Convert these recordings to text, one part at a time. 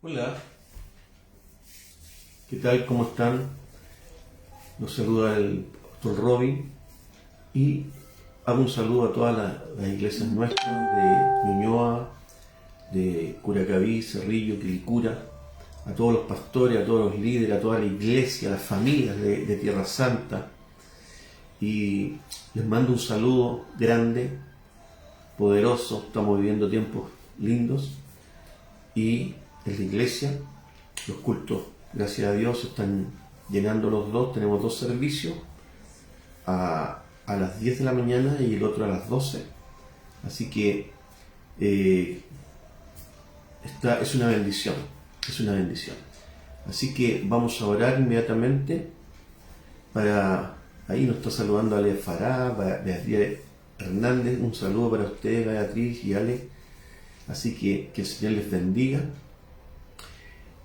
Hola, ¿qué tal? ¿Cómo están? Los saluda el pastor Robin y hago un saludo a todas las iglesias nuestras de Ñuñoa, de Curacaví, Cerrillo, Quilicura, a todos los pastores, a todos los líderes, a toda la iglesia, a las familias de Tierra Santa, y les mando un saludo grande, poderoso. Estamos viviendo tiempos lindos y en la iglesia los cultos, gracias a Dios, se están llenando los dos. Tenemos dos servicios, a las 10 de la mañana y el otro a las 12. Así que es una bendición, es una bendición. Así que vamos a orar inmediatamente ahí nos está saludando Ale Fará, Beatriz Hernández, un saludo para ustedes, Beatriz y Ale. Así que el Señor les bendiga.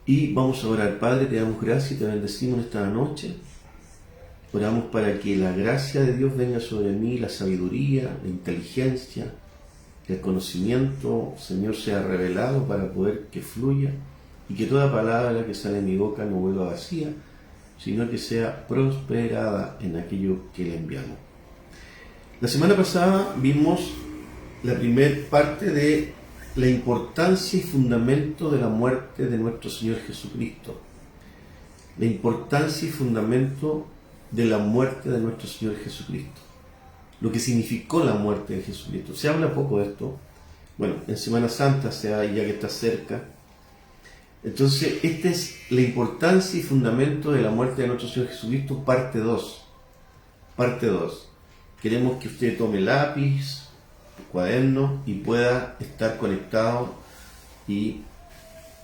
Y vamos a orar. Padre, te damos gracias y te bendecimos esta noche. Oramos para que la gracia de Dios venga sobre mí, la sabiduría, la inteligencia, el conocimiento, Señor, sea revelado para poder que fluya y que toda palabra que sale de mi boca no vuelva vacía, sino que sea prosperada en aquello que le enviamos. La semana pasada vimos la primera parte de la importancia y fundamento de la muerte de nuestro Señor Jesucristo. La importancia y fundamento de la muerte de nuestro Señor Jesucristo. Lo que significó la muerte de Jesucristo. Se habla poco de esto. Bueno, en Semana Santa, ya que está cerca. Entonces, esta es la importancia y fundamento de la muerte de nuestro Señor Jesucristo, parte 2. Parte 2. Queremos que usted tome lápiz, cuaderno y pueda estar conectado y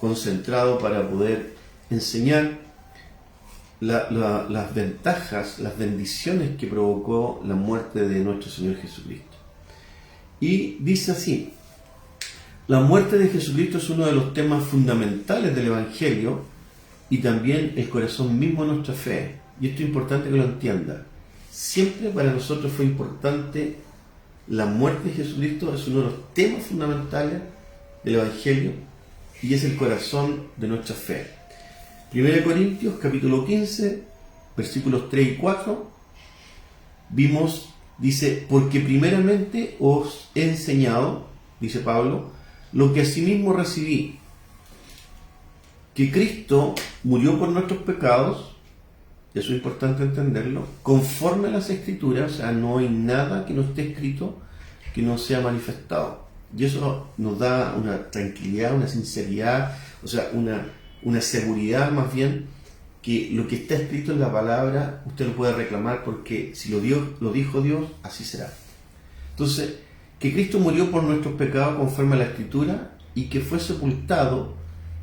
concentrado para poder enseñar las ventajas, las bendiciones que provocó la muerte de nuestro Señor Jesucristo. Y dice así: la muerte de Jesucristo es uno de los temas fundamentales del Evangelio y también el corazón mismo de nuestra fe. Y esto es importante que lo entienda. Siempre para nosotros fue importante la muerte de Jesucristo, es uno de los temas fundamentales del Evangelio y es el corazón de nuestra fe. 1 Corintios capítulo 15, versículos 3 y 4, dice: porque primeramente os he enseñado, dice Pablo, lo que asimismo recibí, que Cristo murió por nuestros pecados. Eso es importante entenderlo, conforme a las Escrituras. O sea, no hay nada que no esté escrito que no sea manifestado. Y eso nos da una tranquilidad, una sinceridad, o sea, una seguridad más bien, que lo que está escrito en la palabra usted lo puede reclamar, porque si lo dijo Dios, así será. Entonces, que Cristo murió por nuestros pecados conforme a la Escritura, y que fue sepultado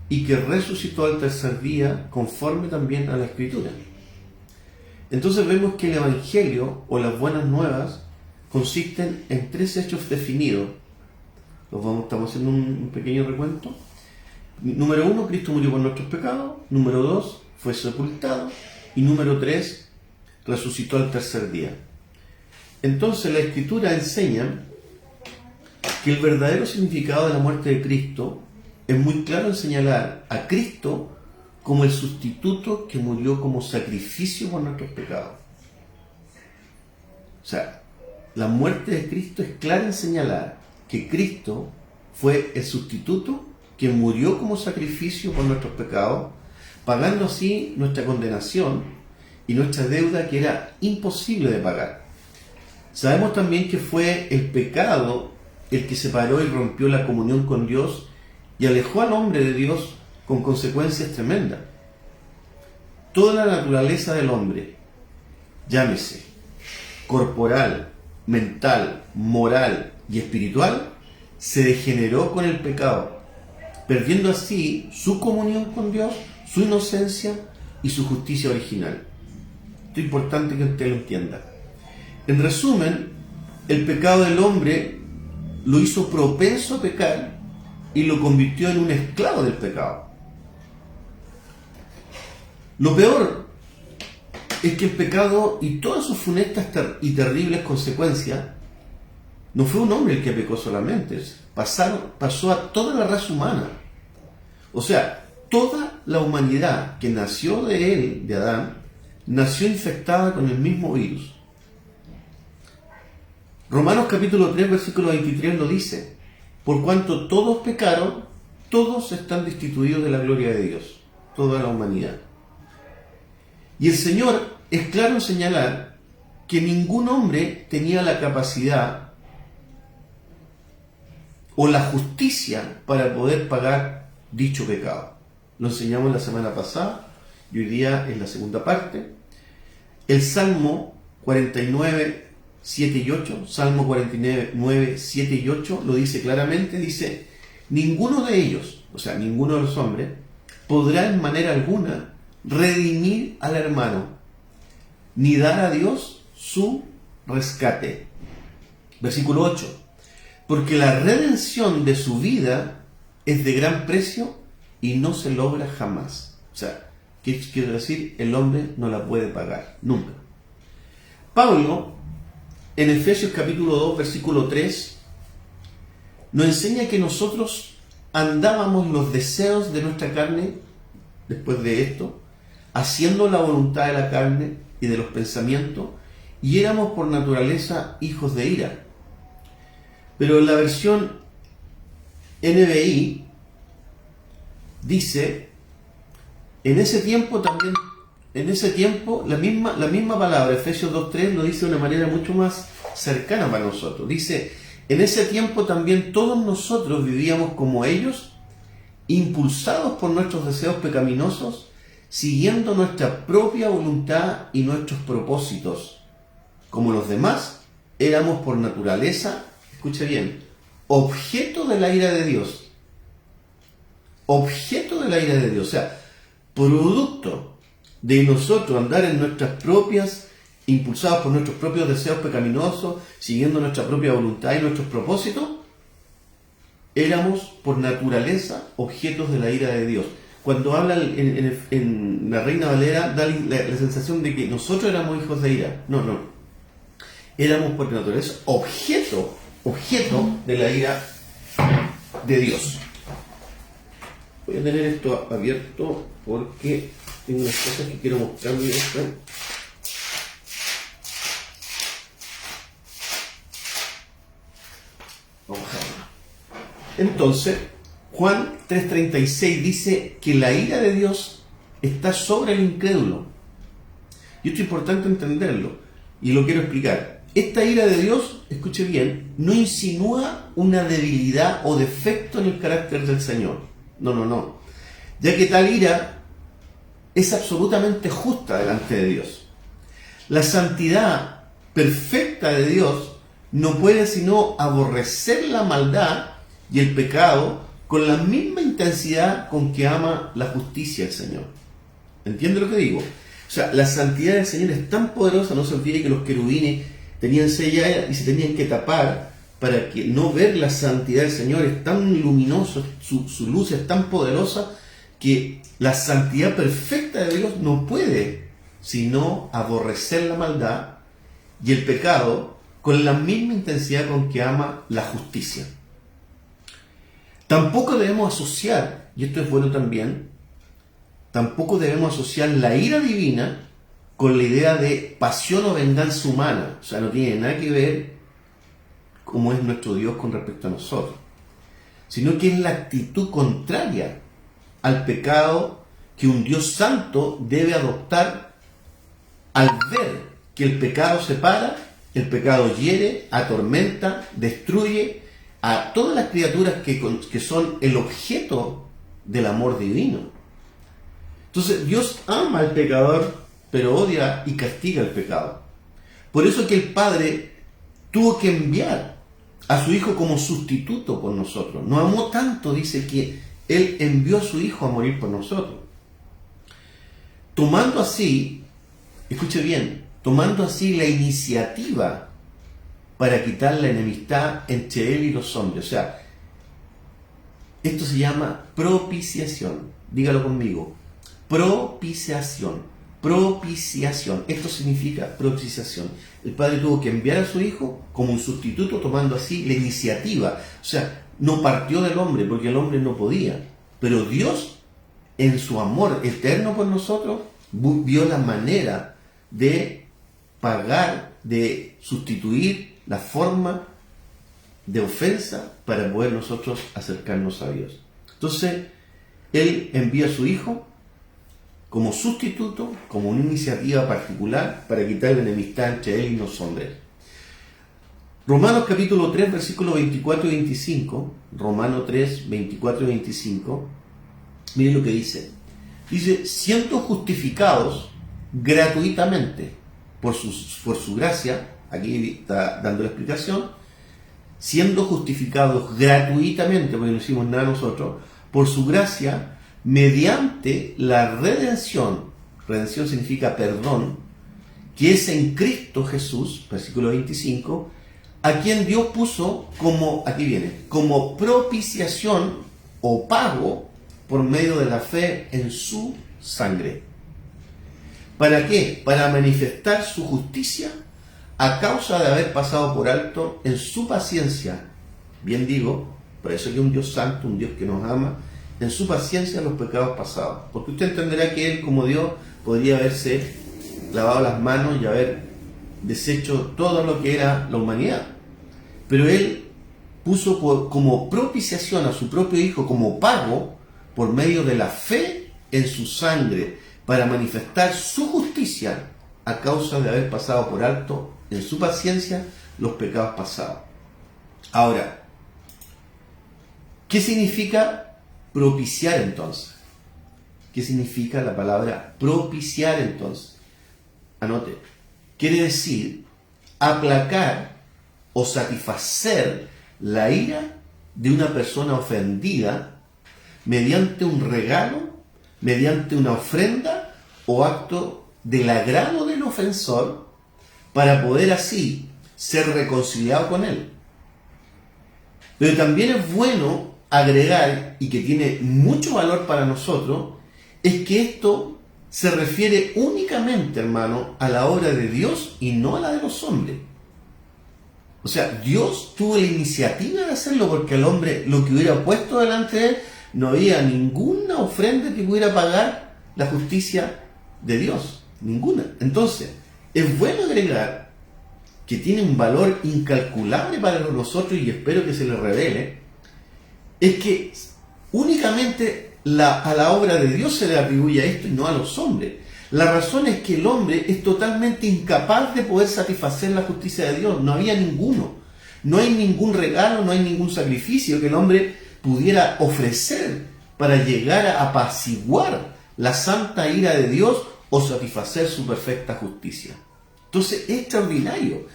y que resucitó al tercer día conforme también a la Escritura. Entonces vemos que el Evangelio o las buenas nuevas consisten en tres hechos definidos. Estamos haciendo un pequeño recuento. Número 1, Cristo murió por nuestros pecados. Número 2, fue sepultado. Y número 3, resucitó al tercer día. Entonces la Escritura enseña que el verdadero significado de la muerte de Cristo es muy claro en señalar a Cristo como el sustituto que murió como sacrificio por nuestros pecados. O sea, la muerte de Cristo es clara en señalar que Cristo fue el sustituto que murió como sacrificio por nuestros pecados, pagando así nuestra condenación y nuestra deuda que era imposible de pagar. Sabemos también que fue el pecado el que separó y rompió la comunión con Dios y alejó al hombre de Dios, con consecuencias tremendas. Toda la naturaleza del hombre, llámese corporal, mental, moral y espiritual, se degeneró con el pecado, perdiendo así su comunión con Dios, su inocencia y su justicia original. Esto es importante que usted lo entienda. En resumen, el pecado del hombre lo hizo propenso a pecar y lo convirtió en un esclavo del pecado. Lo peor es que el pecado y todas sus funestas y terribles consecuencias, no fue un hombre el que pecó solamente, pasó a toda la raza humana. O sea, toda la humanidad que nació de él, de Adán, nació infectada con el mismo virus. Romanos capítulo 3, versículo 23 lo dice: por cuanto todos pecaron, todos están destituidos de la gloria de Dios, toda la humanidad. Y el Señor es claro en señalar que ningún hombre tenía la capacidad o la justicia para poder pagar dicho pecado. Lo enseñamos la semana pasada y hoy día es la segunda parte. El Salmo 49, 7 y 8, Salmo 49, 7 y 8 lo dice claramente, dice: ninguno de ellos, o sea, ninguno de los hombres, podrá en manera alguna redimir al hermano, ni dar a Dios su rescate. Versículo 8: porque la redención de su vida es de gran precio y no se logra jamás. O sea, ¿qué quiere decir? El hombre no la puede pagar, nunca. Pablo, en Efesios capítulo 2, versículo 3, nos enseña que nosotros andábamos los deseos de nuestra carne, después de esto, haciendo la voluntad de la carne y de los pensamientos, y éramos por naturaleza hijos de ira. Pero en la versión NBI dice: en ese tiempo la misma palabra, Efesios 2.3, lo dice de una manera mucho más cercana para nosotros. Dice: en ese tiempo también todos nosotros vivíamos como ellos, impulsados por nuestros deseos pecaminosos, siguiendo nuestra propia voluntad y nuestros propósitos. Como los demás, éramos por naturaleza, escuche bien, objeto de la ira de Dios. Objeto de la ira de Dios. O sea, producto de nosotros andar en nuestras propias, impulsados por nuestros propios deseos pecaminosos, siguiendo nuestra propia voluntad y nuestros propósitos, éramos por naturaleza objetos de la ira de Dios. Cuando habla en la Reina Valera, da la sensación de que nosotros éramos hijos de ira. No. Éramos por naturaleza objeto de la ira de Dios. Voy a tener esto abierto porque tengo unas cosas que quiero mostrarles. Vamos a ver. Entonces, Juan 3:36 dice que la ira de Dios está sobre el incrédulo. Y esto es importante entenderlo y lo quiero explicar. Esta ira de Dios, escuche bien, no insinúa una debilidad o defecto en el carácter del Señor. No. Ya que tal ira es absolutamente justa delante de Dios. La santidad perfecta de Dios no puede sino aborrecer la maldad y el pecado con la misma intensidad con que ama la justicia del Señor. ¿Entiende lo que digo? O sea, la santidad del Señor es tan poderosa, no se olvide que los querubines tenían 6 alas y se tenían que tapar para que no ver la santidad del Señor. Es tan luminoso, su luz es tan poderosa que la santidad perfecta de Dios no puede sino aborrecer la maldad y el pecado con la misma intensidad con que ama la justicia. Tampoco debemos asociar, y esto es bueno también, tampoco debemos asociar la ira divina con la idea de pasión o venganza humana. O sea, no tiene nada que ver cómo es nuestro Dios con respecto a nosotros, sino que es la actitud contraria al pecado que un Dios santo debe adoptar al ver que el pecado separa, el pecado hiere, atormenta, destruye a todas las criaturas que son el objeto del amor divino. Entonces Dios ama al pecador, pero odia y castiga el pecado. Por eso que el Padre tuvo que enviar a su Hijo como sustituto por nosotros. Nos amó tanto, dice, que Él envió a su Hijo a morir por nosotros. Tomando así, escuche bien, tomando así la iniciativa para quitar la enemistad entre Él y los hombres. O sea, esto se llama propiciación. Dígalo conmigo. Propiciación. Propiciación. Esto significa propiciación. El Padre tuvo que enviar a su Hijo como un sustituto, tomando así la iniciativa. O sea, no partió del hombre porque el hombre no podía. Pero Dios en su amor eterno por nosotros, vio la manera de pagar, de sustituir la forma de ofensa para poder nosotros acercarnos a Dios. Entonces, Él envía a su Hijo como sustituto, como una iniciativa particular para quitar la enemistad entre Él y nosotros. Romanos capítulo 3, versículos 24 y 25, Romanos 3, 24 y 25, miren lo que dice. Dice, siendo justificados gratuitamente por su gracia, aquí está dando la explicación, siendo justificados gratuitamente, porque no hicimos nada nosotros, por su gracia, mediante la redención significa perdón, que es en Cristo Jesús, versículo 25, a quien Dios puso como, aquí viene, como propiciación o pago por medio de la fe en su sangre. ¿Para qué? Para manifestar su justicia a causa de haber pasado por alto en su paciencia, bien digo, por eso que un Dios santo, un Dios que nos ama, en su paciencia los pecados pasados. Porque usted entenderá que Él, como Dios, podría haberse lavado las manos y haber deshecho todo lo que era la humanidad. Pero Él puso como propiciación a su propio Hijo, como pago, por medio de la fe en su sangre, para manifestar su justicia a causa de haber pasado por alto en su paciencia los pecados pasados. Ahora, ¿qué significa propiciar entonces? ¿Qué significa la palabra propiciar entonces? Anote, quiere decir aplacar o satisfacer la ira de una persona ofendida mediante un regalo, mediante una ofrenda o acto del agrado del ofensor, para poder así ser reconciliado con él. Pero también es bueno agregar, y que tiene mucho valor para nosotros, es que esto se refiere únicamente, hermano, a la obra de Dios y no a la de los hombres. O sea, Dios tuvo la iniciativa de hacerlo, porque el hombre, lo que hubiera puesto delante de él, no había ninguna ofrenda que pudiera pagar la justicia de Dios. Ninguna. Entonces, es bueno agregar que tiene un valor incalculable para nosotros, y espero que se le revele, es que únicamente a la obra de Dios se le atribuye esto y no a los hombres. La razón es que el hombre es totalmente incapaz de poder satisfacer la justicia de Dios. No había ninguno. No hay ningún regalo, no hay ningún sacrificio que el hombre pudiera ofrecer para llegar a apaciguar la santa ira de Dios o satisfacer su perfecta justicia. Entonces, es extraordinario,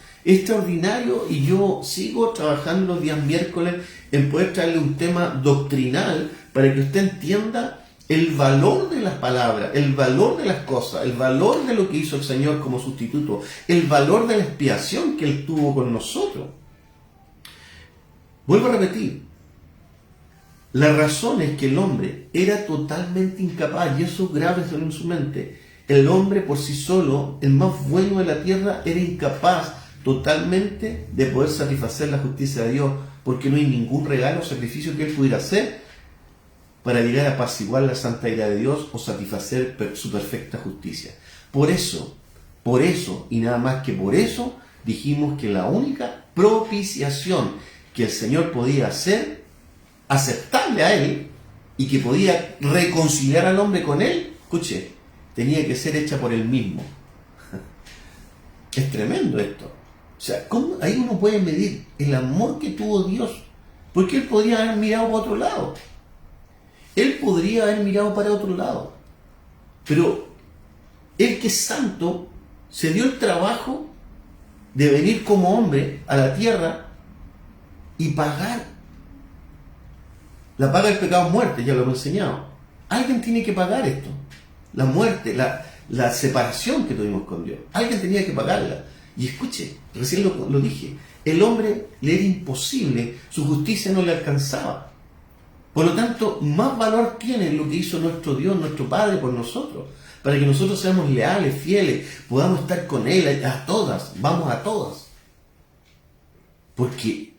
y yo sigo trabajando los días miércoles en poder traerle un tema doctrinal para que usted entienda el valor de las palabras, el valor de las cosas, el valor de lo que hizo el Señor como sustituto, el valor de la expiación que Él tuvo con nosotros. Vuelvo a repetir, la razón es que el hombre era totalmente incapaz, y eso grábeselo en su mente. El hombre por sí solo, el más bueno de la tierra, era incapaz totalmente de poder satisfacer la justicia de Dios, porque no hay ningún regalo o sacrificio que él pudiera hacer para llegar a apaciguar la santa ira de Dios o satisfacer su perfecta justicia. Por eso, y nada más que por eso, dijimos que la única propiciación que el Señor podía hacer, aceptable a Él, y que podía reconciliar al hombre con Él, escuche, tenía que ser hecha por Él mismo. Es tremendo esto. O sea, ¿cómo? Ahí uno puede medir el amor que tuvo Dios, porque Él podría haber mirado para otro lado. Él podría haber mirado para otro lado. Pero Él, que es santo, se dio el trabajo de venir como hombre a la tierra y pagar. La paga del pecado es muerte, ya lo hemos enseñado. Alguien tiene que pagar esto. La muerte, la separación que tuvimos con Dios. Alguien tenía que pagarla. Y escuche, recién lo dije, el hombre le era imposible, su justicia no le alcanzaba. Por lo tanto, más valor tiene lo que hizo nuestro Dios, nuestro Padre por nosotros, para que nosotros seamos leales, fieles, podamos estar con Él a todas, vamos a todas. Porque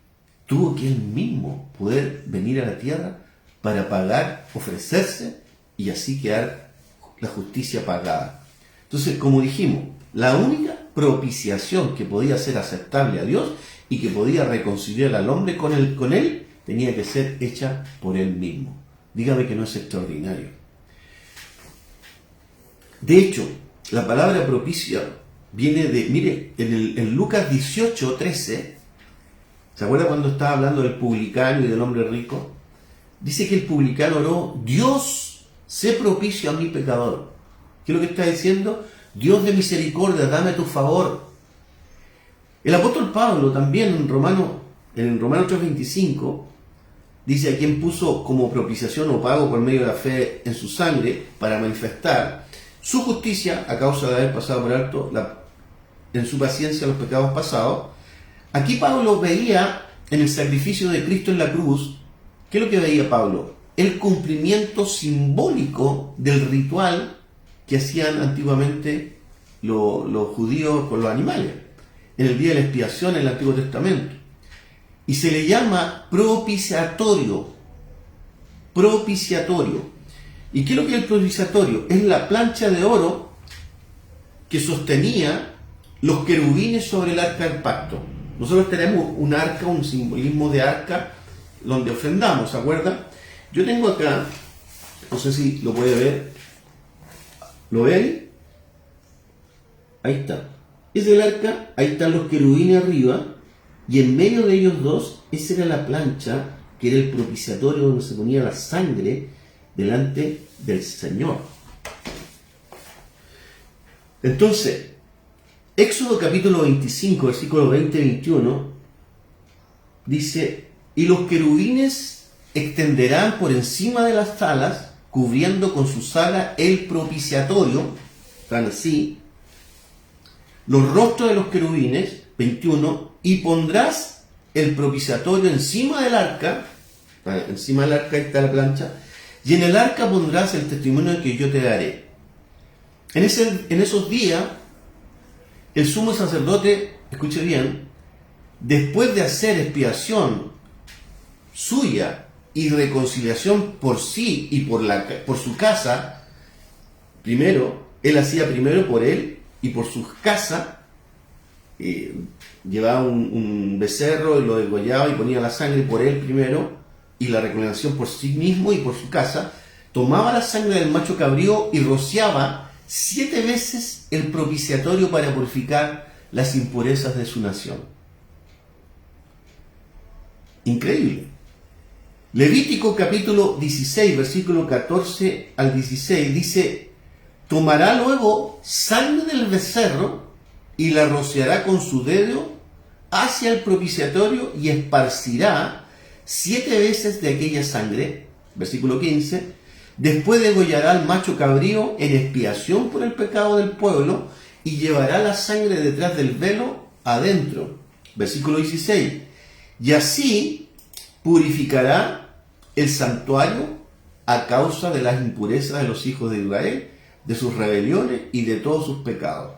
tuvo que Él mismo poder venir a la tierra para pagar, ofrecerse y así quedar la justicia pagada. Entonces, como dijimos, la única propiciación que podía ser aceptable a Dios y que podía reconciliar al hombre con él tenía que ser hecha por él mismo. Dígame que no es extraordinario. De hecho, la palabra propicia viene de, mire, en Lucas 18:13, ¿se acuerda cuando estaba hablando del publicano y del hombre rico? Dice que el publicano oró: Dios, sé propicio a mi pecador. ¿Qué es lo que está diciendo? Dios de misericordia, dame tu favor. El apóstol Pablo también en Romanos 3:25 dice: a quien puso como propiciación o pago por medio de la fe en su sangre para manifestar su justicia a causa de haber pasado por alto en su paciencia los pecados pasados. Aquí Pablo veía en el sacrificio de Cristo en la cruz, ¿qué es lo que veía Pablo? El cumplimiento simbólico del ritual que hacían antiguamente los judíos con los animales, en el día de la expiación en el Antiguo Testamento. Y se le llama propiciatorio. Propiciatorio. ¿Y qué es lo que es el propiciatorio? Es la plancha de oro que sostenía los querubines sobre el arca del pacto. Nosotros tenemos un arca, un simbolismo de arca, donde ofrendamos, ¿se acuerdan? Yo tengo acá, no sé si lo puede ver, ¿lo ven? Ahí está. Es el arca, ahí están los querubines arriba, y en medio de ellos dos, esa era la plancha, que era el propiciatorio donde se ponía la sangre delante del Señor. Entonces, Éxodo capítulo 25, versículos 20 y 21, dice: y los querubines extenderán por encima de las alas, cubriendo con sus alas el propiciatorio, están así, los rostros de los querubines, 21, y pondrás el propiciatorio encima del arca, encima del arca está la plancha, y en el arca pondrás el testimonio que yo te daré. En esos días, el sumo sacerdote, escuche bien, después de hacer expiación suya y reconciliación por sí y por su casa, primero, él hacía primero por él y por su casa, llevaba un becerro y lo degollaba y ponía la sangre por él primero, y la reconciliación por sí mismo y por su casa, tomaba la sangre del macho cabrío y rociaba 7 veces el propiciatorio para purificar las impurezas de su nación. Increíble. Levítico capítulo 16, versículo 14 al 16 dice: tomará luego sangre del becerro y la rociará con su dedo hacia el propiciatorio y esparcirá 7 veces de aquella sangre, versículo 15, después degollará al macho cabrío en expiación por el pecado del pueblo y llevará la sangre detrás del velo adentro, versículo 16, y así purificará el santuario a causa de las impurezas de los hijos de Israel, de sus rebeliones y de todos sus pecados.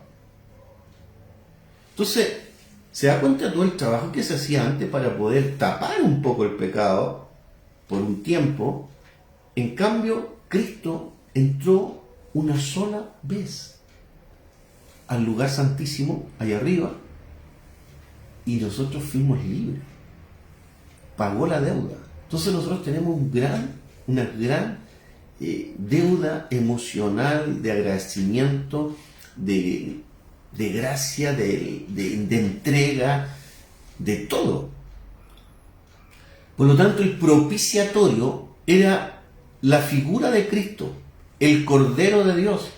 Entonces, ¿se da cuenta de todo el trabajo que se hacía antes para poder tapar un poco el pecado por un tiempo? En cambio, Cristo entró una sola vez al lugar santísimo, allá arriba, y nosotros fuimos libres. Pagó la deuda. Entonces nosotros tenemos una gran deuda emocional, de agradecimiento, de gracia, de entrega, de todo. Por lo tanto, el propiciatorio era la figura de Cristo, el Cordero de Dios,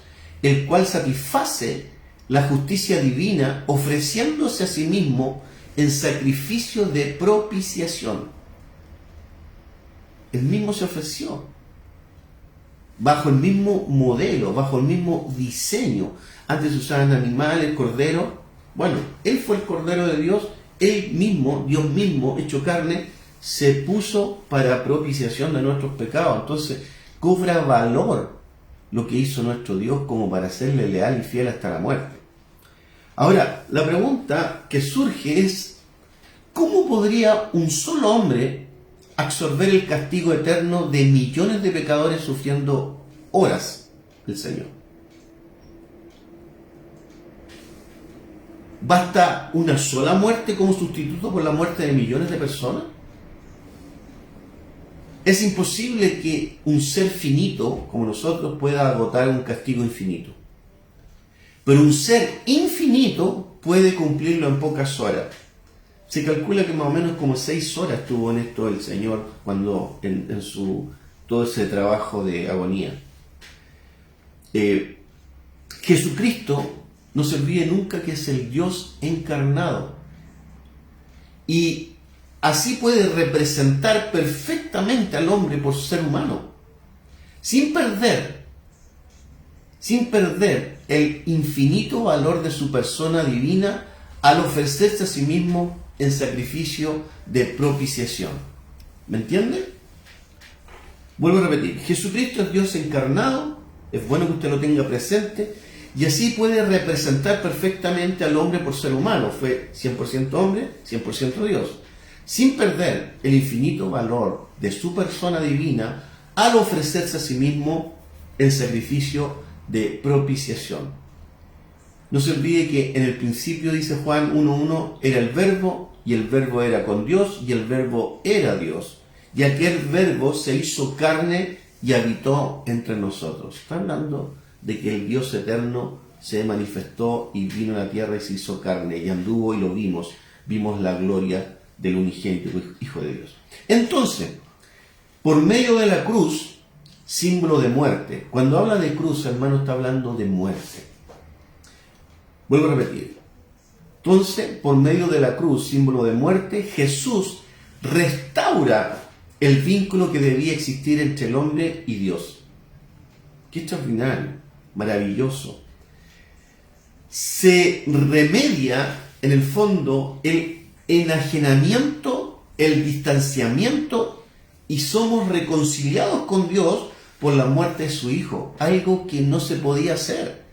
el cual satisface la justicia divina ofreciéndose a sí mismo en sacrificio de propiciación. Él mismo se ofreció bajo el mismo modelo, bajo el mismo diseño. Antes se usaban animales, cordero. Bueno, Él fue el Cordero de Dios, Él mismo, Dios mismo, hecho carne, se puso para propiciación de nuestros pecados. Entonces, cobra valor lo que hizo nuestro Dios como para serle leal y fiel hasta la muerte. Ahora, la pregunta que surge es: ¿cómo podría un solo hombre absorber el castigo eterno de millones de pecadores sufriendo horas el Señor. ¿Basta una sola muerte como sustituto por la muerte de millones de personas? Es imposible que un ser finito como nosotros pueda agotar un castigo infinito. Pero un ser infinito puede cumplirlo en pocas horas. Se calcula que más o menos como 6 horas estuvo en esto el Señor cuando en su todo ese trabajo de agonía. Jesucristo, no se olvide nunca que es el Dios encarnado. Y así puede representar perfectamente al hombre por ser humano, sin perder el infinito valor de su persona divina al ofrecerse a sí mismo en sacrificio de propiciación. ¿Me entiende? Vuelvo a repetir, Jesucristo es Dios encarnado, es bueno que usted lo tenga presente, y así puede representar perfectamente al hombre por ser humano. Fue 100% hombre, 100% Dios, sin perder el infinito valor de su persona divina al ofrecerse a sí mismo en sacrificio de propiciación. No se olvide que en el principio, dice Juan 1:1, era el Verbo, y el Verbo era con Dios, y el Verbo era Dios. Y aquel Verbo se hizo carne y habitó entre nosotros. Está hablando de que el Dios eterno se manifestó y vino a la tierra y se hizo carne, y anduvo y lo vimos. Vimos la gloria del unigénito Hijo de Dios. Entonces, por medio de la cruz, símbolo de muerte. Cuando habla de cruz, hermano, está hablando de muerte. Vuelvo a repetir. Entonces, por medio de la cruz, símbolo de muerte, Jesús restaura el vínculo que debía existir entre el hombre y Dios. Qué extraordinario, maravilloso. Se remedia, en el fondo, el enajenamiento, el distanciamiento, y somos reconciliados con Dios por la muerte de su Hijo. Algo que no se podía hacer.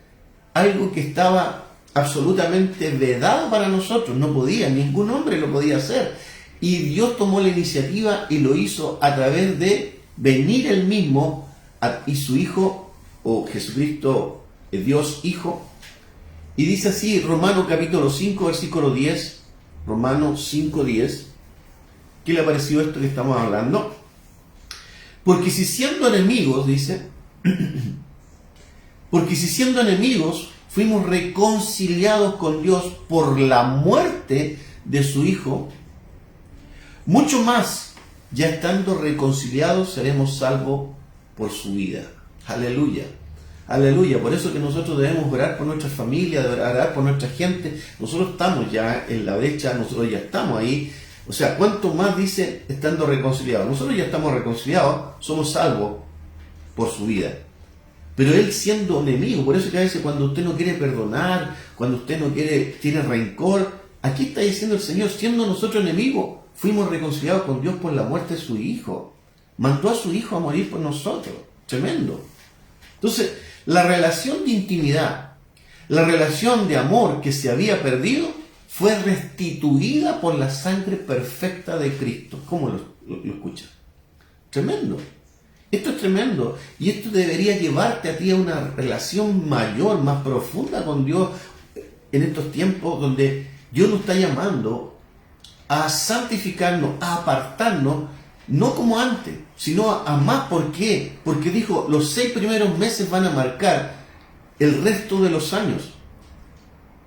Algo que estaba absolutamente vedado para nosotros. No podía, ningún hombre lo podía hacer. Y Dios tomó la iniciativa y lo hizo a través de venir Él mismo y su Hijo, o Jesucristo, Dios Hijo. Y dice así, Romanos capítulo 5, versículo 10, Romanos 5, 10. ¿Qué le ha parecido esto que estamos hablando? Porque si siendo enemigos, dice, porque si siendo enemigos fuimos reconciliados con Dios por la muerte de su Hijo, mucho más, ya estando reconciliados, seremos salvos por su vida. Aleluya. Aleluya. Por eso que nosotros debemos orar por nuestra familia, orar por nuestra gente. Nosotros estamos ya en la brecha, nosotros ya estamos ahí. O sea, ¿cuánto más dice estando reconciliados? Nosotros ya estamos reconciliados, somos salvos por su vida. Pero Él siendo enemigo, por eso que a veces cuando usted no quiere perdonar, cuando usted no tiene rencor, aquí está diciendo el Señor, siendo nosotros enemigos, fuimos reconciliados con Dios por la muerte de su Hijo. Mandó a su Hijo a morir por nosotros. Tremendo. Entonces, la relación de intimidad, la relación de amor que se había perdido, fue restituida por la sangre perfecta de Cristo. ¿Cómo lo escuchas? Tremendo. Esto es tremendo. Y esto debería llevarte a ti a una relación mayor, más profunda con Dios en estos tiempos donde Dios nos está llamando a santificarnos, a apartarnos, no como antes, sino a más. ¿Por qué? Porque dijo, los 6 primeros meses van a marcar el resto de los años.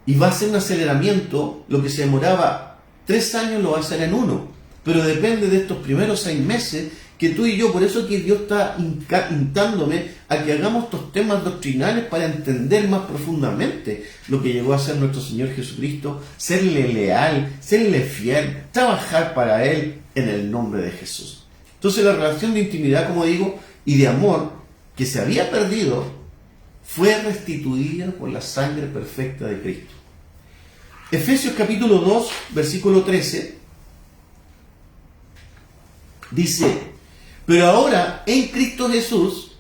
Y va a ser un aceleramiento, lo que se demoraba 3 años lo va a hacer en 1. Pero depende de estos primeros 6 meses que tú y yo, por eso que Dios está intándome a que hagamos estos temas doctrinales para entender más profundamente lo que llegó a ser nuestro Señor Jesucristo, serle leal, serle fiel, trabajar para Él en el nombre de Jesús. Entonces la relación de intimidad, como digo, y de amor que se había perdido, fue restituida por la sangre perfecta de Cristo. Efesios capítulo 2, versículo 13, dice, pero ahora en Cristo Jesús,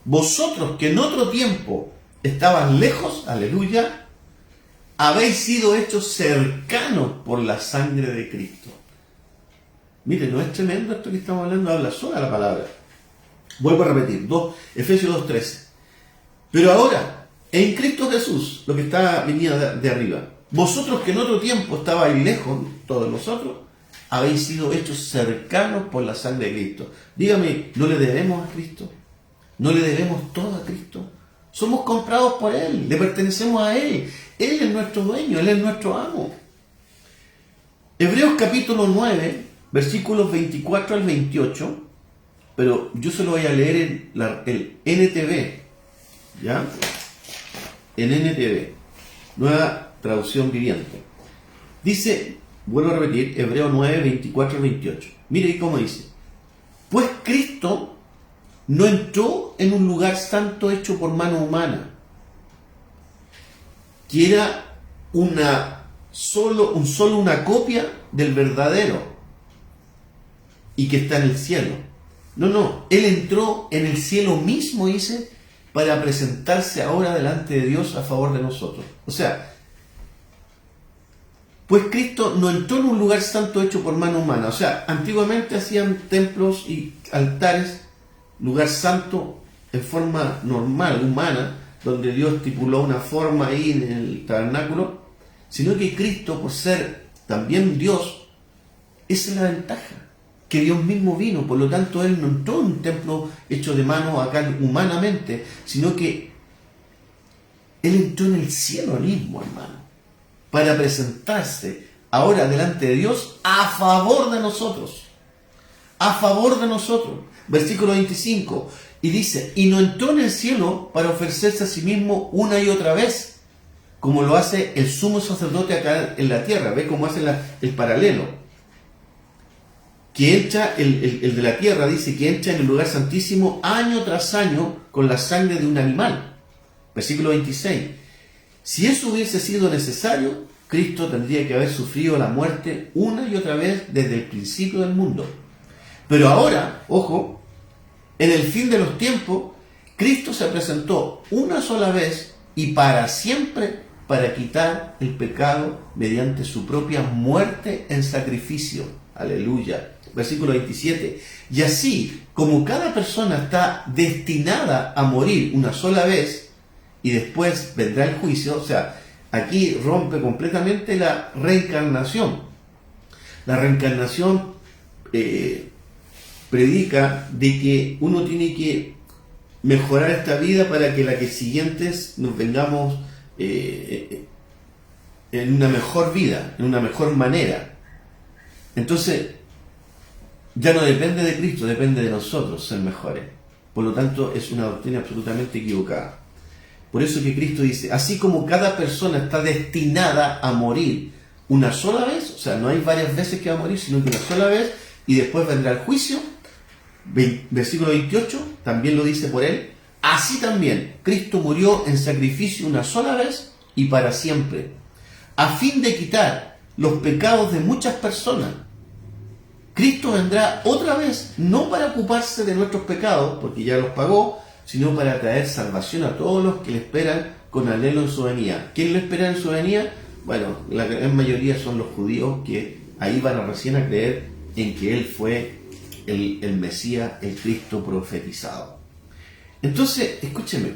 vosotros que en otro tiempo estaban lejos, aleluya, habéis sido hechos cercanos por la sangre de Cristo. Mire, ¿no es tremendo esto que estamos hablando? Habla sola la palabra. Vuelvo a repetir, Efesios 2:13. Pero ahora, en Cristo Jesús, lo que está viniendo de arriba, vosotros que en otro tiempo estabais lejos, todos nosotros, habéis sido hechos cercanos por la sangre de Cristo. Dígame, ¿no le debemos a Cristo? ¿No le debemos todo a Cristo? Somos comprados por Él, le pertenecemos a Él. Él es nuestro dueño, Él es nuestro amo. Hebreos capítulo 9, versículos 24 al 28, pero yo se lo voy a leer en el NTV, ¿ya? En NTV, Nueva Traducción Viviente. Dice, vuelvo a repetir, Hebreos 9, 24 al 28. Mire cómo dice. Pues Cristo no entró en un lugar santo hecho por mano humana, que era solo una copia del verdadero y que está en el cielo. No, Él entró en el cielo mismo, dice, para presentarse ahora delante de Dios a favor de nosotros. O sea, pues Cristo no entró en un lugar santo hecho por mano humana. O sea, antiguamente hacían templos y altares, lugar santo en forma normal, humana, donde Dios estipuló una forma ahí en el tabernáculo, sino que Cristo, por ser también Dios, esa es la ventaja, que Dios mismo vino. Por lo tanto, Él no entró en un templo hecho de mano acá humanamente, sino que Él entró en el cielo mismo, hermano, para presentarse ahora delante de Dios a favor de nosotros. A favor de nosotros. Versículo 25. Y dice, y no entró en el cielo para ofrecerse a sí mismo una y otra vez, como lo hace el sumo sacerdote acá en la tierra. ¿Ve cómo hace el paralelo? Que entra, el de la tierra dice que entra en el lugar santísimo año tras año con la sangre de un animal. Versículo 26. Si eso hubiese sido necesario, Cristo tendría que haber sufrido la muerte una y otra vez desde el principio del mundo. Pero ahora, ojo, en el fin de los tiempos, Cristo se presentó una sola vez y para siempre para quitar el pecado mediante su propia muerte en sacrificio. Aleluya. Versículo 27. Y así como cada persona está destinada a morir una sola vez y después vendrá el juicio, o sea, aquí rompe completamente la reencarnación. La reencarnación predica de que uno tiene que mejorar esta vida para que la que siguientes nos vengamos en una mejor vida, en una mejor manera. Entonces, ya no depende de Cristo, depende de nosotros ser mejores. Por lo tanto, es una doctrina absolutamente equivocada. Por eso que Cristo dice, así como cada persona está destinada a morir una sola vez, o sea, no hay varias veces que va a morir, sino que una sola vez, y después vendrá el juicio. Versículo 28, también lo dice por él, así también Cristo murió en sacrificio una sola vez y para siempre, a fin de quitar los pecados de muchas personas. Cristo vendrá otra vez, no para ocuparse de nuestros pecados, porque ya los pagó, sino para traer salvación a todos los que le esperan con anhelo en su venida. ¿Quién le espera en su venida? Bueno, la gran mayoría son los judíos que ahí van a recién a creer en que Él fue el Mesías, el Cristo profetizado. Entonces, escúcheme,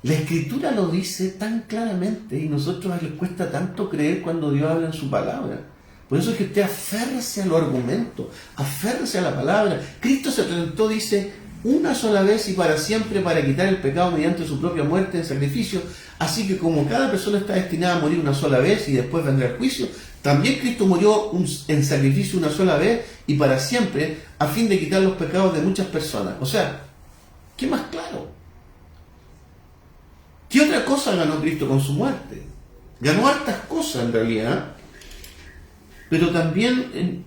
la Escritura lo dice tan claramente y a nosotros les cuesta tanto creer cuando Dios habla en su palabra. Por eso es que usted aférrese a los argumentos, aférrese a la palabra. Cristo se presentó, dice, una sola vez y para siempre para quitar el pecado mediante su propia muerte en sacrificio. Así que como cada persona está destinada a morir una sola vez y después vendrá el juicio, también Cristo murió en sacrificio una sola vez y para siempre a fin de quitar los pecados de muchas personas. O sea, ¿qué más claro? ¿Qué otra cosa ganó Cristo con su muerte? Ganó hartas cosas en realidad, pero también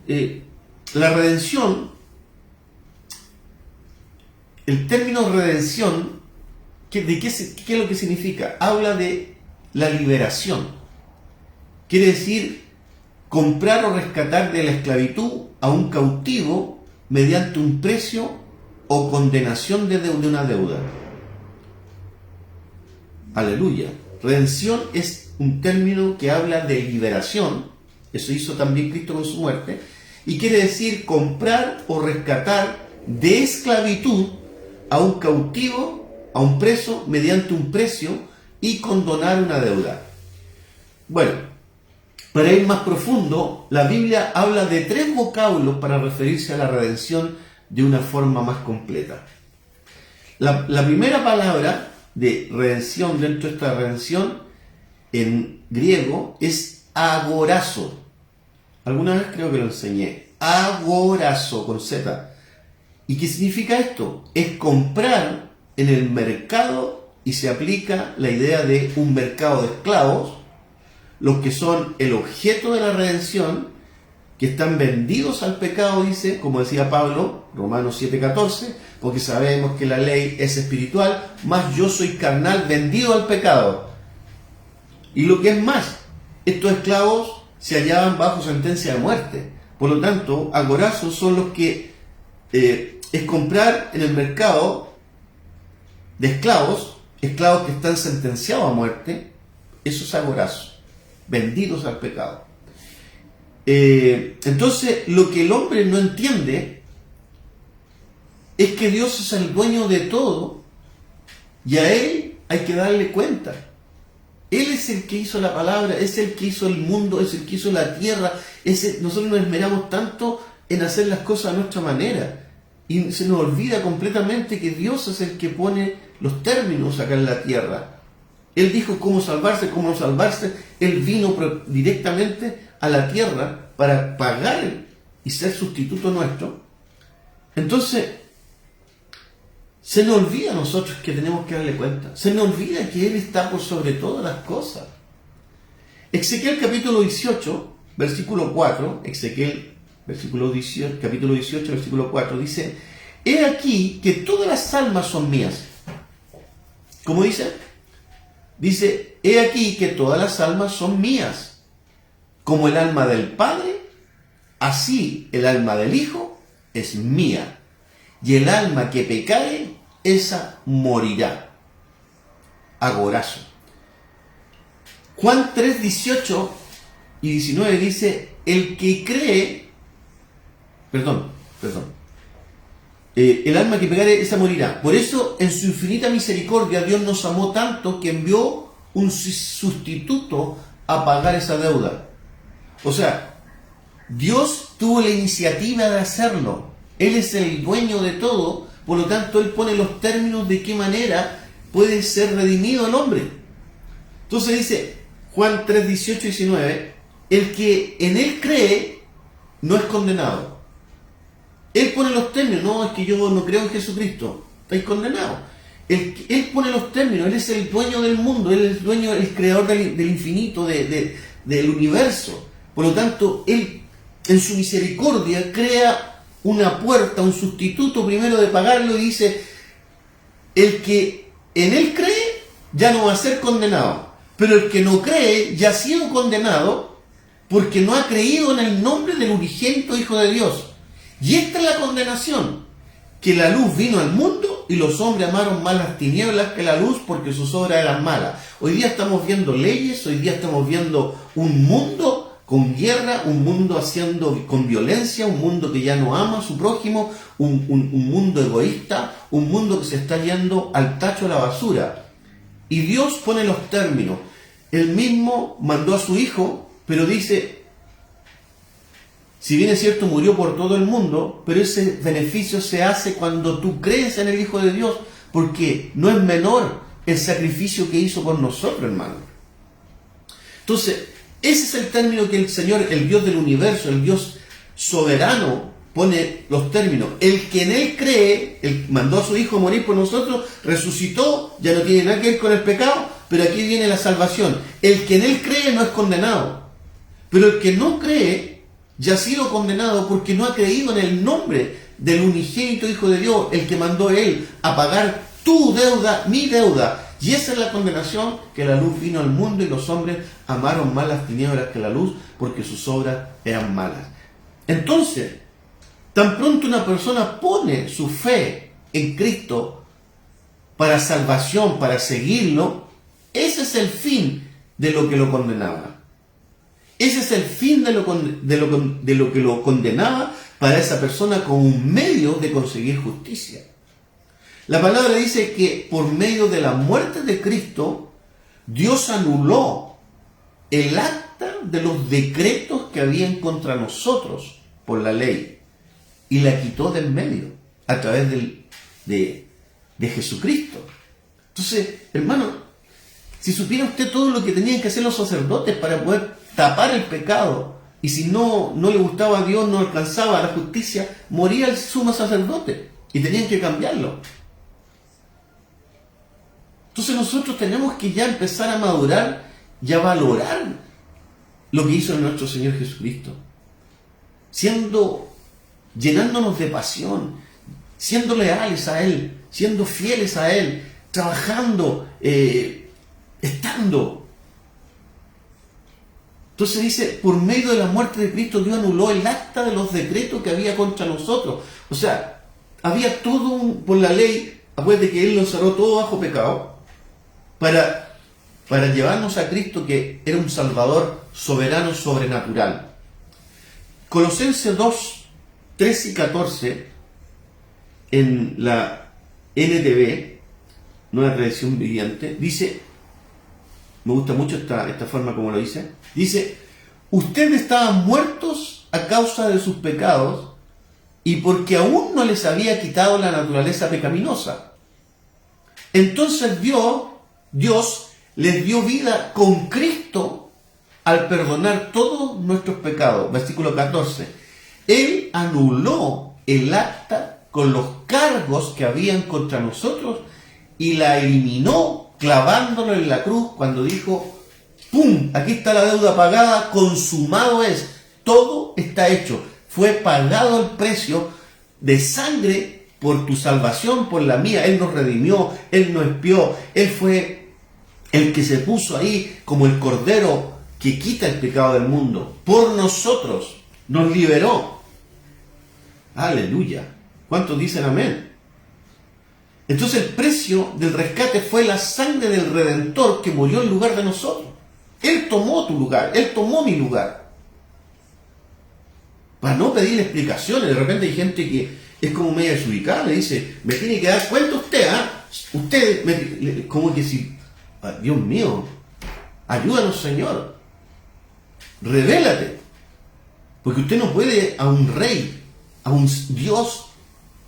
la redención, el término redención, ¿qué es lo que significa? Habla de la liberación. Quiere decir comprar o rescatar de la esclavitud a un cautivo mediante un precio o condenación de una deuda. Aleluya. Redención es un término que habla de liberación. Eso hizo también Cristo con su muerte. Y quiere decir comprar o rescatar de esclavitud a un cautivo, a un preso, mediante un precio y condonar una deuda. Bueno, para ir más profundo, la Biblia habla de 3 vocablos para referirse a la redención de una forma más completa. La primera palabra de redención dentro de esta redención en griego es agorazo. Alguna vez creo que lo enseñé. Agorazo con Z. ¿Y qué significa esto? Es comprar en el mercado, y se aplica la idea de un mercado de esclavos, los que son el objeto de la redención, que están vendidos al pecado, dice, como decía Pablo, Romanos 7:14, porque sabemos que la ley es espiritual, mas yo soy carnal, vendido al pecado. Y lo que es más, estos esclavos se hallaban bajo sentencia de muerte. Por lo tanto, agorazos son los que es comprar en el mercado de esclavos que están sentenciados a muerte. Eso es agorazo, vendidos al pecado. Entonces, lo que el hombre no entiende es que Dios es el dueño de todo y a Él hay que darle cuenta. Él es el que hizo la palabra, es el que hizo el mundo, es el que hizo la tierra. Nosotros nos esmeramos tanto en hacer las cosas a nuestra manera y se nos olvida completamente que Dios es el que pone los términos acá en la tierra. Él dijo cómo salvarse, cómo no salvarse. Él vino directamente a la tierra para pagar y ser sustituto nuestro. Entonces, se nos olvida a nosotros que tenemos que darle cuenta. Se nos olvida que Él está por sobre todas las cosas. Ezequiel capítulo 18, versículo 4, capítulo 18, versículo 4, dice: he aquí que todas las almas son mías. ¿Cómo dice? Dice: he aquí que todas las almas son mías. Como el alma del Padre, así el alma del Hijo es mía. Y el alma que pecare, esa morirá. Agorazo. Juan 3, 18 y 19 dice: el que cree, el alma que pecare, esa morirá. Por eso, en su infinita misericordia, Dios nos amó tanto que envió un sustituto a pagar esa deuda. O sea, Dios tuvo la iniciativa de hacerlo. Él es el dueño de todo, por lo tanto Él pone los términos de qué manera puede ser redimido el hombre. Entonces dice Juan 3, 18 y 19, el que en Él cree no es condenado. Él pone los términos, no, es que yo no creo en Jesucristo, estáis condenados. Él pone los términos, Él es el dueño del mundo, Él es el dueño, el creador del infinito, del universo. Por lo tanto, Él en su misericordia crea una puerta, un sustituto primero de pagarlo, y dice: el que en Él cree ya no va a ser condenado, pero el que no cree ya ha sido condenado porque no ha creído en el nombre del unigénito Hijo de Dios. Y esta es la condenación, que la luz vino al mundo y los hombres amaron más las tinieblas que la luz porque sus obras eran malas. Hoy día estamos viendo leyes, hoy día estamos viendo un mundo con guerra, un mundo haciendo con violencia, un mundo que ya no ama a su prójimo, un mundo egoísta, un mundo que se está yendo al tacho, a la basura. Y Dios pone los términos. Él mismo mandó a su Hijo, pero dice: si bien es cierto, murió por todo el mundo, pero ese beneficio se hace cuando tú crees en el Hijo de Dios, porque no es menor el sacrificio que hizo por nosotros, hermano. Entonces, ese es el término que el Señor, el Dios del universo, el Dios soberano, pone los términos. El que en Él cree, Él mandó a su Hijo a morir por nosotros, resucitó, ya no tiene nada que ver con el pecado, pero aquí viene la salvación. El que en Él cree no es condenado, pero el que no cree ya ha sido condenado porque no ha creído en el nombre del unigénito Hijo de Dios, el que mandó Él a pagar tu deuda, mi deuda. Y esa es la condenación, que la luz vino al mundo y los hombres amaron más las tinieblas que la luz porque sus obras eran malas. Entonces, tan pronto una persona pone su fe en Cristo para salvación, para seguirlo, ese es el fin de lo que lo condenaba. Ese es el fin de lo que lo condenaba, para esa persona como un medio de conseguir justicia. La palabra dice que por medio de la muerte de Cristo, Dios anuló el acta de los decretos que habían contra nosotros por la ley y la quitó del medio a través de Jesucristo. Entonces, hermano, si supiera usted todo lo que tenían que hacer los sacerdotes para poder tapar el pecado, y si no le gustaba a Dios, no alcanzaba la justicia, moría el sumo sacerdote y tenían que cambiarlo. Entonces nosotros tenemos que ya empezar a madurar y a valorar lo que hizo nuestro Señor Jesucristo, llenándonos de pasión, siendo leales a Él, siendo fieles a Él, trabajando, estando. Entonces dice, por medio de la muerte de Cristo, Dios anuló el acta de los decretos que había contra nosotros. O sea, había todo por la ley, acuérdate que Él lo encerró todo bajo pecado, para llevarnos a Cristo, que era un Salvador soberano, sobrenatural. Colosenses 2, 13 y 14, en la NTV, Nueva Tradición Viviente, dice, me gusta mucho esta forma como lo dice, ustedes estaban muertos a causa de sus pecados y porque aún no les había quitado la naturaleza pecaminosa. Entonces Dios les dio vida con Cristo al perdonar todos nuestros pecados. Versículo 14. Él anuló el acta con los cargos que habían contra nosotros y la eliminó clavándolo en la cruz cuando dijo, ¡pum! Aquí está la deuda pagada, consumado es, todo está hecho. Fue pagado el precio de sangre por tu salvación, por la mía. Él nos redimió, Él nos expió, Él fue el que se puso ahí como el cordero que quita el pecado del mundo. Por nosotros, nos liberó. Aleluya. ¿Cuántos dicen amén? Entonces el precio del rescate fue la sangre del Redentor que murió en lugar de nosotros. Él tomó tu lugar, Él tomó mi lugar. Para no pedirle explicaciones, de repente hay gente que es como media desubicada, le dice, me tiene que dar cuenta usted, ¿ah? Usted, como que si, Dios mío, ayúdanos Señor, revélate. Porque usted no puede a un rey, a un Dios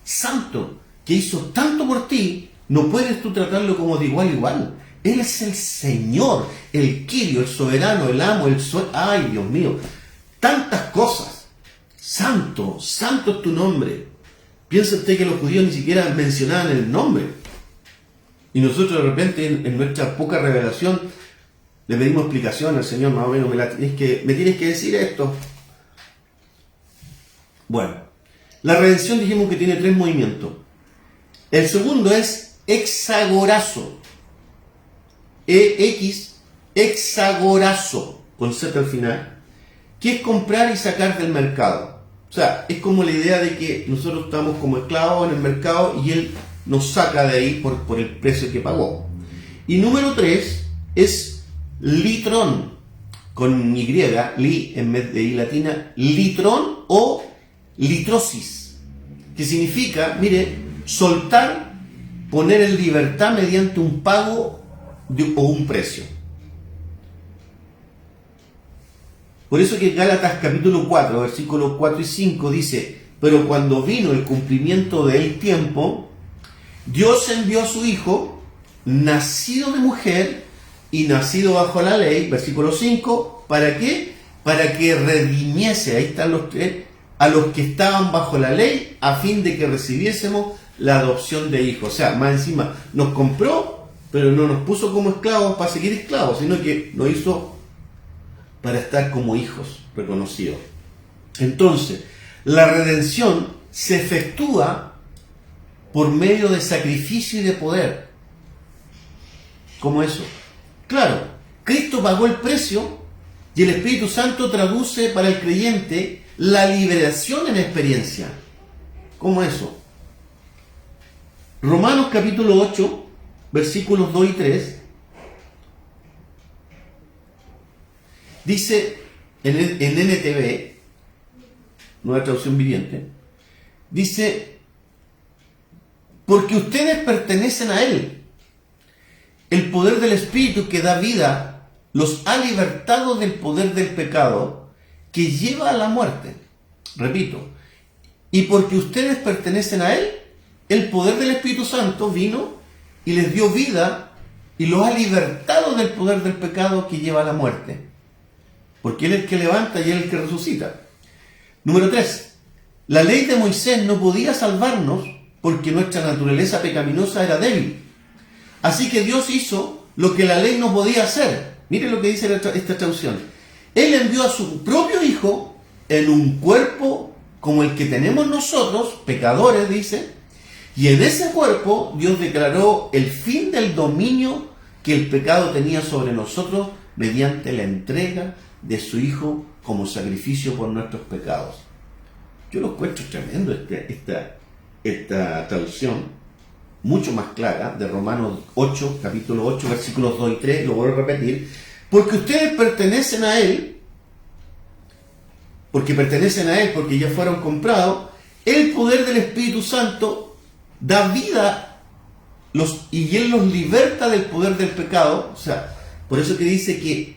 santo, que hizo tanto por ti, no puedes tú tratarlo como de igual a igual. Él es el Señor, el Kyrio, el soberano, el amo, ¡ay, Dios mío! Tantas cosas. Santo, santo es tu nombre. Piensa usted que los judíos ni siquiera mencionaban el nombre. Y nosotros de repente, en nuestra poca revelación, le pedimos explicación al Señor, más o menos, me tienes que decir esto. Bueno, la redención dijimos que tiene 3 movimientos. El segundo es hexagorazo. Hexagorazo, con Z al final, que es comprar y sacar del mercado. O sea, es como la idea de que nosotros estamos como esclavos en el mercado y Él nos saca de ahí por el precio que pagó. Y número 3 es litrón, con Y, li en vez de I latina, litrón o litrosis, que significa, mire, soltar, poner en libertad mediante un pago o un precio. Por eso que Gálatas capítulo 4, versículos 4 y 5 dice, pero cuando vino el cumplimiento del tiempo, Dios envió a su Hijo, nacido de mujer y nacido bajo la ley, versículo 5, ¿para qué? Para que redimiese, ahí están los 3, a los que estaban bajo la ley, a fin de que recibiésemos la adopción de hijos. O sea, más encima, nos compró, pero no nos puso como esclavos para seguir esclavos, sino que nos hizo para estar como hijos reconocidos. Entonces, la redención se efectúa por medio de sacrificio y de poder. ¿Cómo eso? Claro, Cristo pagó el precio y el Espíritu Santo traduce para el creyente la liberación en experiencia. ¿Cómo eso? Romanos capítulo 8, versículos 2 y 3, dice en NTV, Nueva Traducción Viviente, dice, porque ustedes pertenecen a Él. El poder del Espíritu que da vida los ha libertado del poder del pecado que lleva a la muerte. Repito, y porque ustedes pertenecen a Él, el poder del Espíritu Santo vino y les dio vida y los ha libertado del poder del pecado que lleva a la muerte. Porque Él es el que levanta y Él es el que resucita. Número 3. La ley de Moisés no podía salvarnos porque nuestra naturaleza pecaminosa era débil. Así que Dios hizo lo que la ley no podía hacer. Miren lo que dice esta traducción. Él envió a su propio Hijo en un cuerpo como el que tenemos nosotros, pecadores, dice, y en ese cuerpo Dios declaró el fin del dominio que el pecado tenía sobre nosotros mediante la entrega de su Hijo como sacrificio por nuestros pecados. Yo lo encuentro tremendo esta traducción, mucho más clara, de Romanos 8, capítulo 8, versículos 2 y 3, lo vuelvo a repetir, porque ustedes pertenecen a Él, porque ya fueron comprados, el poder del Espíritu Santo da vida y Él los liberta del poder del pecado. O sea, por eso que dice que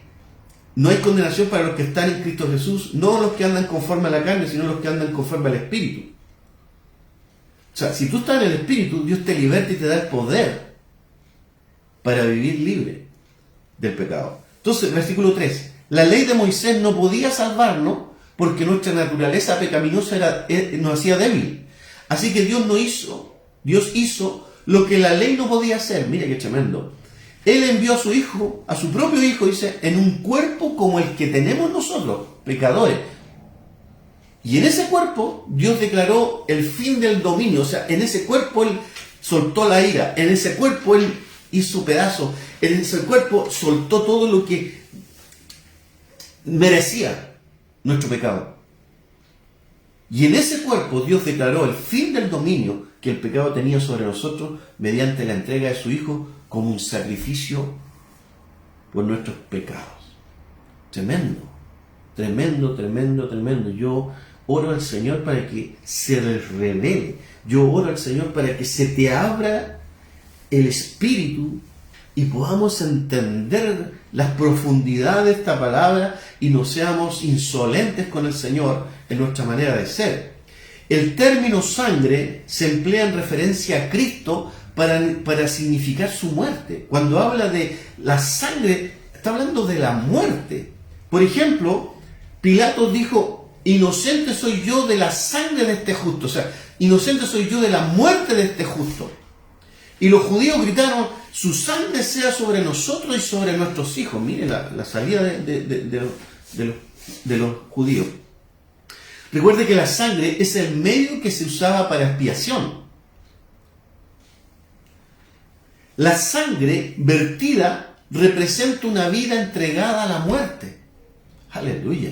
no hay condenación para los que están en Cristo Jesús, no los que andan conforme a la carne, sino los que andan conforme al Espíritu. O sea, si tú estás en el Espíritu, Dios te liberta y te da el poder para vivir libre del pecado. Entonces, versículo 3. La ley de Moisés no podía salvarnos porque nuestra naturaleza pecaminosa nos hacía débil. Así que Dios hizo lo que la ley no podía hacer. Mira qué tremendo. Él envió a su Hijo, a su propio Hijo, dice, en un cuerpo como el que tenemos nosotros, pecadores. Y en ese cuerpo Dios declaró el fin del dominio. O sea, en ese cuerpo Él soltó la ira. En ese cuerpo Él hizo pedazos. En ese cuerpo soltó todo lo que merecía nuestro pecado. Y en ese cuerpo Dios declaró el fin del dominio que el pecado tenía sobre nosotros mediante la entrega de su Hijo como un sacrificio por nuestros pecados. Tremendo, tremendo, tremendo, tremendo. Yo oro al Señor para que se les revele. Yo oro al Señor para que se te abra el espíritu y podamos entender las profundidades de esta palabra y no seamos insolentes con el Señor en nuestra manera de ser. El término sangre se emplea en referencia a Cristo para significar su muerte. Cuando habla de la sangre, está hablando de la muerte. Por ejemplo, Pilato dijo, inocente soy yo de la sangre de este justo. O sea, inocente soy yo de la muerte de este justo. Y los judíos gritaron, su sangre sea sobre nosotros y sobre nuestros hijos. Miren la salida de los judíos. Recuerde que la sangre es el medio que se usaba para expiación. La sangre vertida representa una vida entregada a la muerte. Aleluya.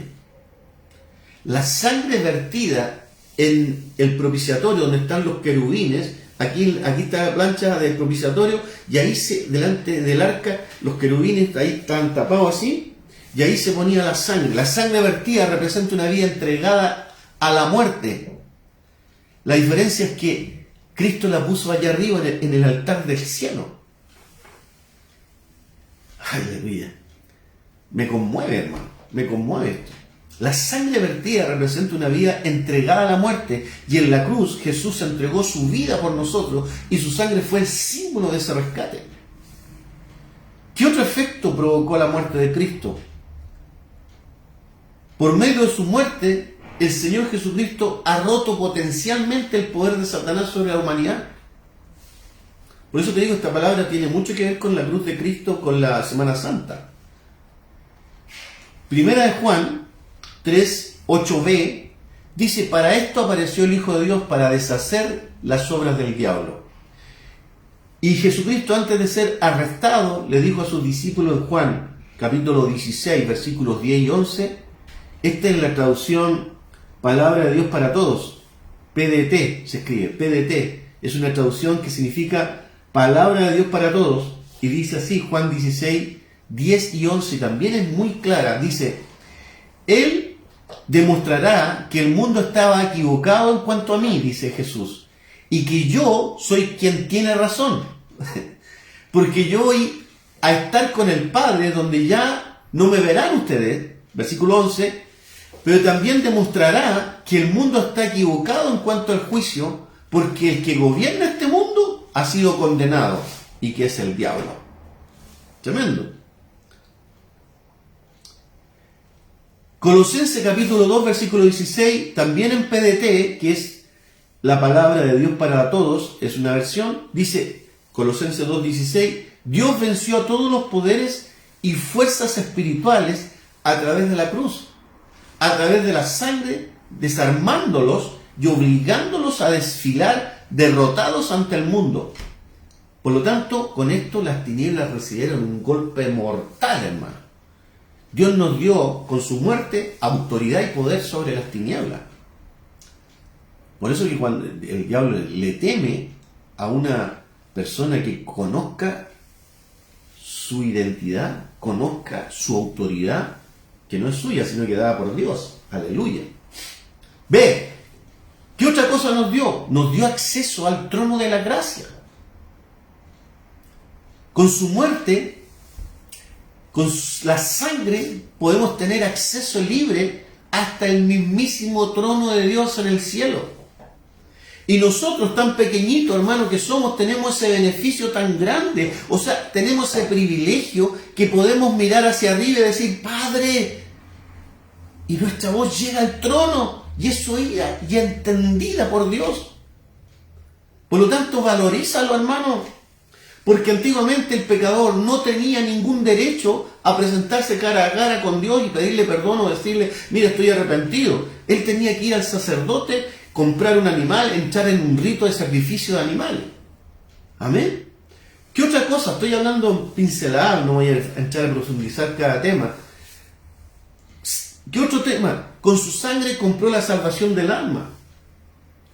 La sangre vertida en el propiciatorio donde están los querubines, aquí está la plancha del propiciatorio y ahí delante del arca los querubines ahí están tapados así y ahí se ponía la sangre. La sangre vertida representa una vida entregada a la muerte. La diferencia es que Cristo la puso allá arriba en el altar del cielo. Aleluya. Me conmueve, hermano. Me conmueve esto. La sangre vertida representa una vida entregada a la muerte y en la cruz Jesús entregó su vida por nosotros y su sangre fue el símbolo de ese rescate. ¿Qué otro efecto provocó la muerte de Cristo? Por medio de su muerte, el Señor Jesucristo ha roto potencialmente el poder de Satanás sobre la humanidad. Por eso te digo, esta palabra tiene mucho que ver con la cruz de Cristo, con la Semana Santa. Primera de Juan 3, 8b, dice, para esto apareció el Hijo de Dios, para deshacer las obras del diablo. Y Jesucristo, antes de ser arrestado, le dijo a sus discípulos en Juan, capítulo 16, versículos 10 y 11, esta es la traducción Palabra de Dios para Todos, PDT, se escribe, PDT, es una traducción que significa Palabra de Dios para Todos, y dice así, Juan 16, 10 y 11, también es muy clara, dice, Él demostrará que el mundo estaba equivocado en cuanto a mí, dice Jesús, y que yo soy quien tiene razón. Porque yo voy a estar con el Padre, donde ya no me verán ustedes, versículo 11, pero también demostrará que el mundo está equivocado en cuanto al juicio, porque el que gobierna este mundo ha sido condenado, y que es el diablo. Tremendo. Colosenses capítulo 2, versículo 16, también en PDT, que es la palabra de Dios para todos, es una versión, dice Colosenses 2, 16, Dios venció a todos los poderes y fuerzas espirituales a través de la cruz, a través de la sangre, desarmándolos y obligándolos a desfilar derrotados ante el mundo. Por lo tanto, con esto las tinieblas recibieron un golpe mortal, hermano. Dios nos dio con su muerte autoridad y poder sobre las tinieblas. Por eso que cuando el diablo le teme a una persona que conozca su identidad, conozca su autoridad, que no es suya, sino que dada por Dios. Aleluya. Ve, ¿qué otra cosa nos dio? Nos dio acceso al trono de la gracia. Con su muerte, con la sangre, podemos tener acceso libre hasta el mismísimo trono de Dios en el cielo. Y nosotros, tan pequeñitos, hermanos, que somos, tenemos ese beneficio tan grande. O sea, tenemos ese privilegio que podemos mirar hacia arriba y decir, Padre, y nuestra voz llega al trono y es oída y entendida por Dios. Por lo tanto, valorízalo, hermano. Porque antiguamente el pecador no tenía ningún derecho a presentarse cara a cara con Dios y pedirle perdón o decirle, mira, estoy arrepentido. Él tenía que ir al sacerdote, comprar un animal, entrar en un rito de sacrificio de animal. Amén. ¿Qué otra cosa? Estoy hablando pincelada, no voy a entrar a profundizar cada tema. ¿Qué otro tema? Con su sangre compró la salvación del alma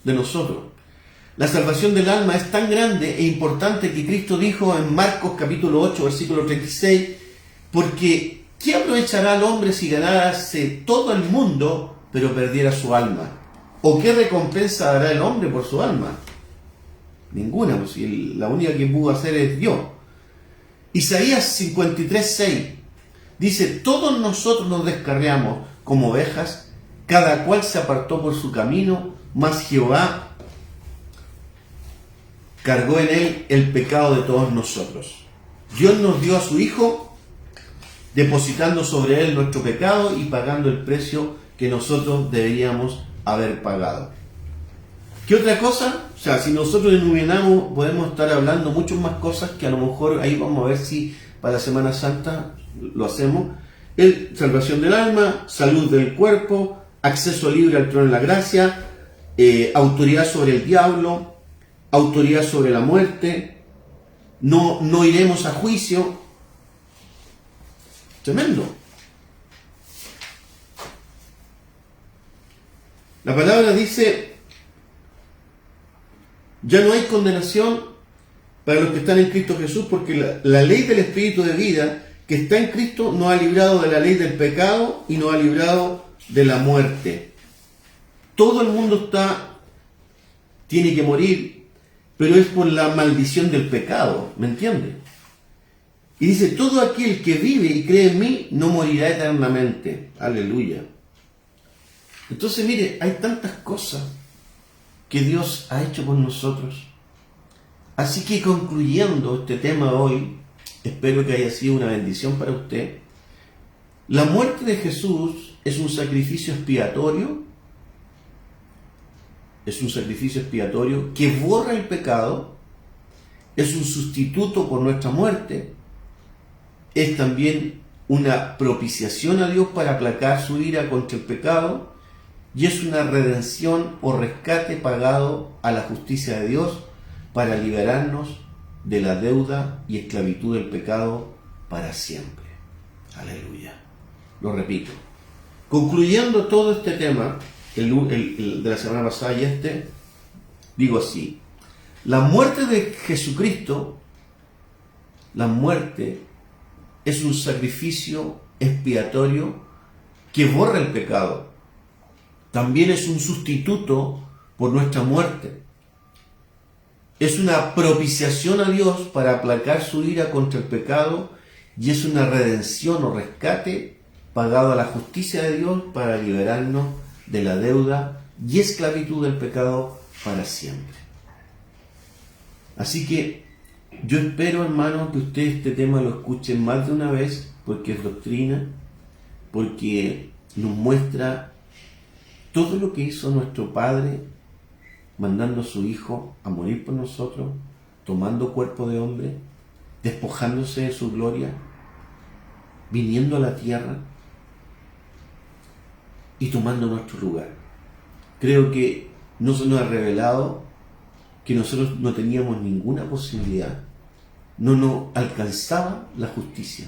de nosotros. La salvación del alma es tan grande e importante que Cristo dijo en Marcos capítulo 8, versículo 36, porque ¿qué aprovechará al hombre si ganase todo el mundo, pero perdiera su alma? ¿O qué recompensa dará el hombre por su alma? Ninguna, pues si la única que pudo hacer es Dios. Isaías 53, 6 dice, todos nosotros nos descarriamos como ovejas, cada cual se apartó por su camino, mas Jehová cargó en él el pecado de todos nosotros. Dios nos dio a su Hijo, depositando sobre él nuestro pecado y pagando el precio que nosotros deberíamos haber pagado. ¿Qué otra cosa? O sea, si nosotros enumeramos, podemos estar hablando muchas más cosas que a lo mejor ahí vamos a ver si para la Semana Santa lo hacemos. Salvación del alma, salud del cuerpo, acceso libre al trono de la gracia, autoridad sobre el diablo, autoridad sobre la muerte, no iremos a juicio. Tremendo. La palabra dice, ya no hay condenación para los que están en Cristo Jesús, porque la ley del Espíritu de vida que está en Cristo nos ha librado de la ley del pecado y nos ha librado de la muerte. Todo el mundo tiene que morir, pero es por la maldición del pecado, ¿me entiende? Y dice, todo aquel que vive y cree en mí no morirá eternamente. Aleluya. Entonces, mire, hay tantas cosas que Dios ha hecho por nosotros. Así que concluyendo este tema hoy, espero que haya sido una bendición para usted. La muerte de Jesús es un sacrificio expiatorio. Es un sacrificio expiatorio que borra el pecado, es un sustituto por nuestra muerte, es también una propiciación a Dios para aplacar su ira contra el pecado y es una redención o rescate pagado a la justicia de Dios para liberarnos de la deuda y esclavitud del pecado para siempre. Aleluya. Lo repito. Concluyendo todo este tema, el de la semana pasada y digo así, la muerte de Jesucristo, la muerte es un sacrificio expiatorio que borra el pecado, también es un sustituto por nuestra muerte. Es una propiciación a Dios para aplacar su ira contra el pecado y es una redención o rescate pagado a la justicia de Dios para liberarnos de la deuda y esclavitud del pecado para siempre. Así que yo espero, hermano, que usted este tema lo escuche más de una vez, porque es doctrina, porque nos muestra todo lo que hizo nuestro Padre, mandando a su Hijo a morir por nosotros, tomando cuerpo de hombre, despojándose de su gloria, viniendo a la tierra y tomando nuestro lugar. Creo que no se nos ha revelado que nosotros no teníamos ninguna posibilidad, no nos alcanzaba la justicia.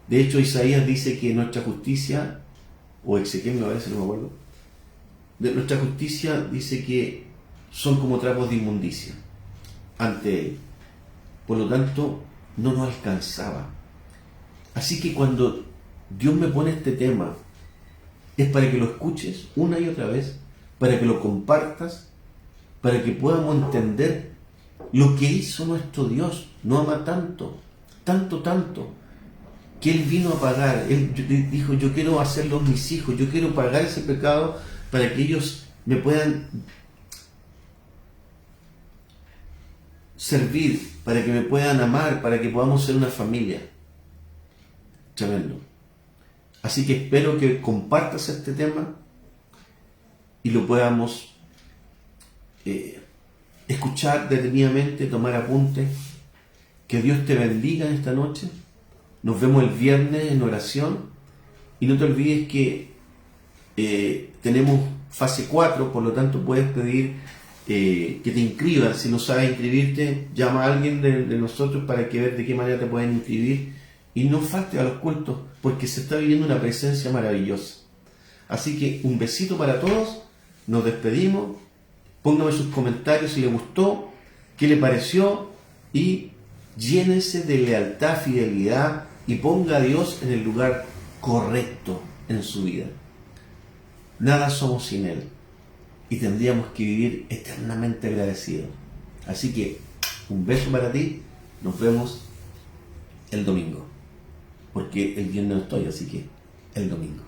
De hecho, Isaías dice que nuestra justicia, o Ezequiel, a veces no me acuerdo, de nuestra justicia dice que son como trapos de inmundicia ante Él. Por lo tanto, no nos alcanzaba. Así que cuando Dios me pone este tema, es para que lo escuches una y otra vez, para que lo compartas, para que podamos entender lo que hizo nuestro Dios. Nos ama tanto, tanto, que Él vino a pagar. Él dijo, yo quiero hacerlos mis hijos, yo quiero pagar ese pecado para que ellos me puedan servir, para que me puedan amar, para que podamos ser una familia. Tremendo. Así que espero que compartas este tema y lo podamos escuchar detenidamente, tomar apuntes. Que Dios te bendiga en esta noche. Nos vemos el viernes en oración. Y no te olvides que tenemos fase 4, por lo tanto puedes pedir que te inscribas. Si no sabes inscribirte, llama a alguien de nosotros para que ver de qué manera te pueden inscribir. Y no faltes a los cultos, porque se está viviendo una presencia maravillosa. Así que un besito para todos, nos despedimos. Póngame sus comentarios si le gustó, qué le pareció, y llénese de lealtad, fidelidad, y ponga a Dios en el lugar correcto en su vida. Nada somos sin Él, y tendríamos que vivir eternamente agradecidos. Así que un beso para ti, nos vemos el domingo, porque el viernes no estoy, así que el domingo.